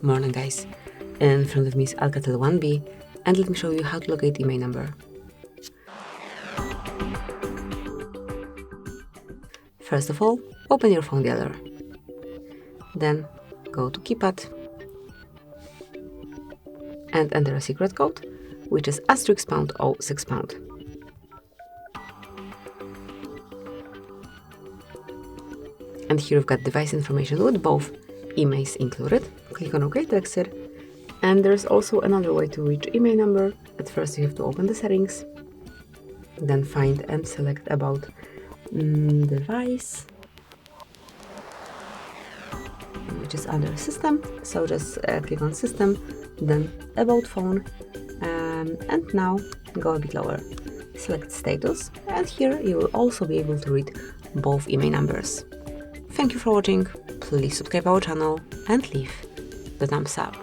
Morning guys, in front of me is Alcatel 1B and let me show you how to locate IMEI number. First of all, open your phone dialer. Then go to keypad and enter a secret code, which is *#06#. And here we've got device information with both IMEIs included. Click on OK to exit. And there's also another way to reach IMEI number. At first you have to open the settings, then find and select about device, which is under system. So just click on system, then about phone, and now go a bit lower. Select status, and here you will also be able to read both IMEI numbers. Thank you for watching, please subscribe our channel and leave the thumbs up.